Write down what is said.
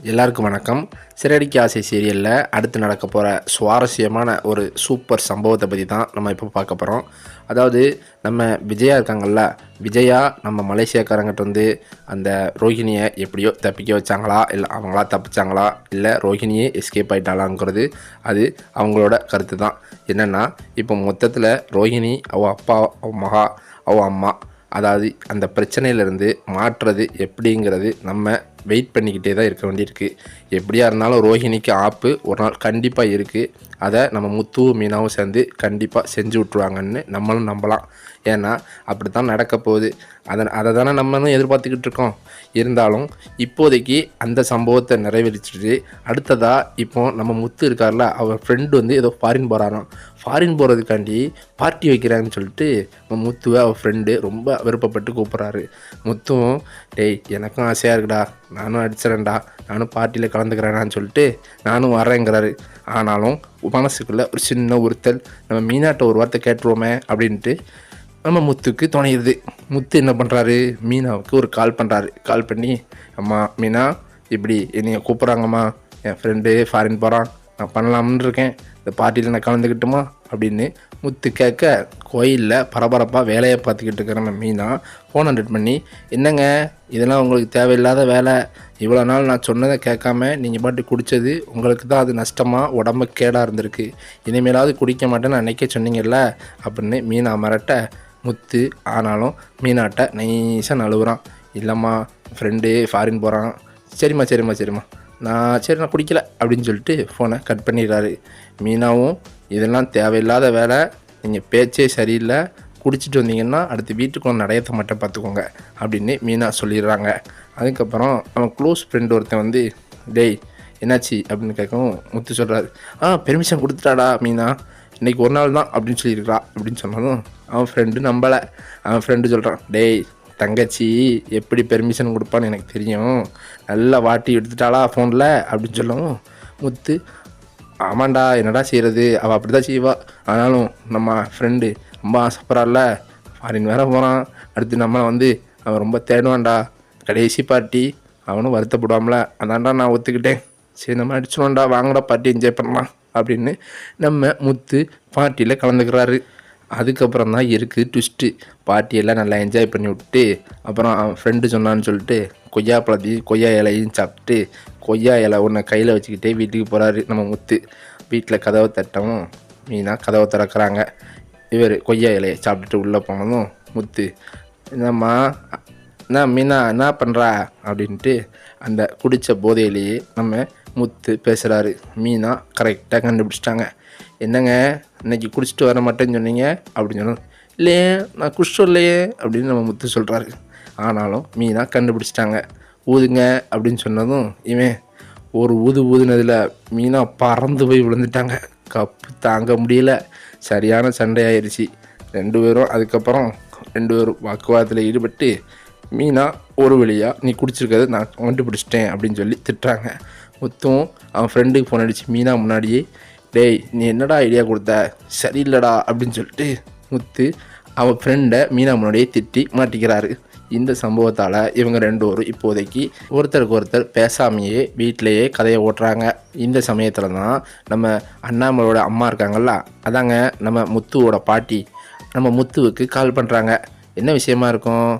எல்லாருக்கும் வணக்கம். சிறகடிக்க ஆசை சீரியலில் அடுத்து நடக்க போகிற சுவாரஸ்யமான ஒரு சூப்பர் சம்பவத்தை பற்றி தான் நம்ம இப்போ பார்க்க போகிறோம். அதாவது நம்ம விஜயா இருக்காங்கள்ல, விஜயா நம்ம மலேசியாக்காரங்கிட்ட வந்து அந்த ரோஹிணியை எப்படியோ தப்பிக்க வச்சாங்களா, இல்லை அவங்களா தப்பிச்சாங்களா, இல்லை ரோஹிணியே எஸ்கேப் ஆகிட்டாளாங்கிறது அது அவங்களோட கருத்து தான். என்னென்னா இப்போ மொத்தத்தில் ரோஹிணி அவள் அப்பா, அவள் மகா, அவள் அம்மா, அதாவது அந்த பிரச்சனையிலேருந்து மாற்றுறது எப்படிங்கிறது நம்ம வெயிட் பண்ணிக்கிட்டே தான் இருக்க வேண்டியிருக்கு. எப்படியா இருந்தாலும் ரோஹிணிக்கு ஆப்பு ஒரு நாள் கண்டிப்பாக இருக்குது. அதை நம்ம முத்துவும் மீனாவும் சேர்ந்து கண்டிப்பாக செஞ்சு விட்ருவாங்கன்னு நம்மளும் நம்பலாம். ஏன்னா அப்படி தான் நடக்க போகுது. அதை தானே நம்மளும் எதிர்பார்த்துக்கிட்டு இருக்கோம். இருந்தாலும் இப்போதைக்கு அந்த சம்பவத்தை நிறைவேறிச்சிட்டு அடுத்ததாக இப்போ நம்ம முத்து இருக்கார்ல, அவர் ஃப்ரெண்டு வந்து ஏதோ ஃபாரின் போகிறாராம். ஃபாரின் போகிறதுக்காண்டி பார்ட்டி வைக்கிறாங்கன்னு சொல்லிட்டு நம்ம முத்துவை அவர் ஃப்ரெண்டு ரொம்ப விருப்பப்பட்டு கூப்பிட்றாரு. முத்துவும் டேய் எனக்கும் ஆசையாக இருக்குடா, நானும் அடிச்சிடறேன்டா, நானும் பார்ட்டியில் கலந்துக்கிறேனான்னு சொல்லிட்டு நானும் வரேங்கிறாரு. ஆனாலும் மனசுக்குள்ளே ஒரு சின்ன உறுத்தல், நம்ம மீனாட்ட ஒரு வார்த்தை கேட்டுருவோமே அப்படின்ட்டு நம்ம முத்துக்கு துணையுது. முத்து என்ன பண்ணுறாரு, மீனாவுக்கு ஒரு கால் பண்ணுறாரு. கால் பண்ணி, அம்மா மீனா இப்படி என்னைய கூப்பிட்றாங்கம்மா, என் ஃப்ரெண்டு ஃபாரின் போகிறான், நான் பண்ணலாம்னு இருக்கேன், இந்த பார்ட்டியில் நான் கலந்துக்கிட்டுமா அப்படின்னு முத்து கேட்க, கோயிலில் பரபரப்பாக வேலையை பார்த்துக்கிட்டு இருக்கிற நம்ம மீனா ஃபோன் அட்டெண்ட் பண்ணி, என்னங்க இதெல்லாம் உங்களுக்கு தேவையில்லாத வேலை, இவ்வளோ நாள் நான் சொன்னதை கேட்காம நீங்கள் பாட்டு குடித்தது உங்களுக்கு தான் அது நஷ்டமாக உடம்பு கேடாக இருந்திருக்கு, இனிமேலாவது குடிக்க மாட்டேன்னு அன்றைக்கே சொன்னீங்கல்ல அப்படின்னு மீனா மிரட்ட, முத்து ஆனாலும் மீனாட்ட நைஸாக நழுவுறான். இல்லைம்மா ஃப்ரெண்டு ஃபாரின் போகிறான், சரிம்மா நான் குடிக்கலை அப்படின்னு சொல்லிட்டு ஃபோனை கட் பண்ணிடுறாரு. மீனாவும் இதெல்லாம் தேவையில்லாத வேலை, நீங்கள் பேச்சே சரியில்லை, குடிச்சிட்டு வந்தீங்கன்னா அடுத்து வீட்டுக்குள்ள நடையத்தை மட்டும் பார்த்துக்கோங்க அப்படின்னு மீனா சொல்லிடுறாங்க. அதுக்கப்புறம் அவன் க்ளோஸ் ஃப்ரெண்டு ஒருத்தன் வந்து, டேய் என்னாச்சு அப்படின்னு கேட்கவும் முத்து சொல்கிறாரு, பெர்மிஷன் கொடுத்துட்டாடா மீனா, இன்றைக்கி ஒரு நாள் தான் அப்படின்னு சொல்லியிருக்கிறா அப்படின்னு சொன்னதும் அவன் ஃப்ரெண்டு நம்பலை. அவன் ஃப்ரெண்டு சொல்கிறான், டேய் தங்கச்சி எப்படி பெர்மிஷன் கொடுப்பான்னு எனக்கு தெரியும், நல்லா வாட்டி எடுத்துட்டாளா ஃபோனில் அப்படின்னு சொல்லவும் முத்து, ஆமாண்டா என்னடா செய்கிறது, அவள் அப்படி தான் செய்வா, ஆனாலும் நம்ம ஃப்ரெண்டு ரொம்ப ஆசைப்படுறாள்ல, ஃபாரின் வேறு போகிறான், அடுத்து நம்மளை வந்து அவன் ரொம்ப தேடுவான்டா, கடைசி பார்ட்டி அவனும் வருத்தப்படுவான்ல, அதான்டா நான் ஒத்துக்கிட்டேன், சரி நம்ம அடிச்சிடுவோம்டா, வாங்கடா பார்ட்டி என்ஜாய் பண்ணலாம் அப்படின்னு நம்ம முத்து பார்ட்டியில் கலந்துக்கிறாரு. அதுக்கப்புறம் தான் இருக்குது ட்விஸ்ட்டு. பார்ட்டியெல்லாம் நல்லா என்ஜாய் பண்ணி விட்டு அப்புறம் அவன் ஃப்ரெண்டு சொன்னான்னு சொல்லிட்டு கொய்யா இலையும் சாப்பிட்டு கொய்யா இலை ஒன்று கையில் வச்சுக்கிட்டே வீட்டுக்கு போகிறாரு நம்ம முத்து. வீட்டில் கதவை தட்டவும் மீனா கதவை திறக்கிறாங்க. இவர் கொய்யா இலையை சாப்பிட்டுட்டு உள்ளே போனதும் முத்து, என்னம்மா என்ன மீனா என்ன பண்ணுறா அப்படின்ட்டு அந்த குடித்த போதையிலேயே நம்ம முத்து பேசுகிறாரு. மீனா கரெக்டாக கண்டுபிடிச்சிட்டாங்க. என்னங்க இன்றைக்கி குடிச்சிட்டு வர மாட்டேன்னு சொன்னீங்க அப்படின்னு சொன்னோம். இல்லையே நான் குடிச்சிட்டு வரலையே அப்படின்னு நம்ம முத்து சொல்கிறாரு. ஆனாலும் மீனா கண்டுபிடிச்சிட்டாங்க. ஊதுங்க அப்படின்னு சொன்னதும் இவன் ஒரு ஊதுனதில் மீனா பறந்து போய் விழுந்துட்டாங்க. கப்பு தாங்க முடியல, சரியான சண்டை ஆயிடுச்சு. அதுக்கப்புறம் ரெண்டு பேரும் வாக்குவாதத்தில் ஈடுபட்டு மீனா ஒரு வழியாக நீ குடிச்சிருக்கிறது நான் கண்டுபிடிச்சிட்டேன் அப்படின்னு சொல்லி திட்டுறாங்க. முத்தும் அவன் ஃப்ரெண்டுக்கு ஃபோன் அடித்து மீனா முன்னாடியே, டேய் நீ என்னடா ஐடியா கொடுத்த, சரியில்லடா அப்படின்னு சொல்லிட்டு முத்து அவன் ஃப்ரெண்டை மீனா முன்னாடியே திட்டி மாட்டிக்கிறாரு. இந்த சம்பவத்தால் இவங்க ரெண்டு பேரும் இப்போதைக்கு ஒருத்தருக்கு ஒருத்தர் பேசாமையே வீட்டிலையே கதையை ஓட்டுறாங்க. இந்த சமயத்தில் தான் நம்ம அண்ணாமலையோட அம்மா இருக்காங்கல்ல, அதாங்க நம்ம முத்துவோட பாட்டி, நம்ம முத்துவுக்கு கால் பண்ணுறாங்க. என்ன விஷயமா இருக்கும்,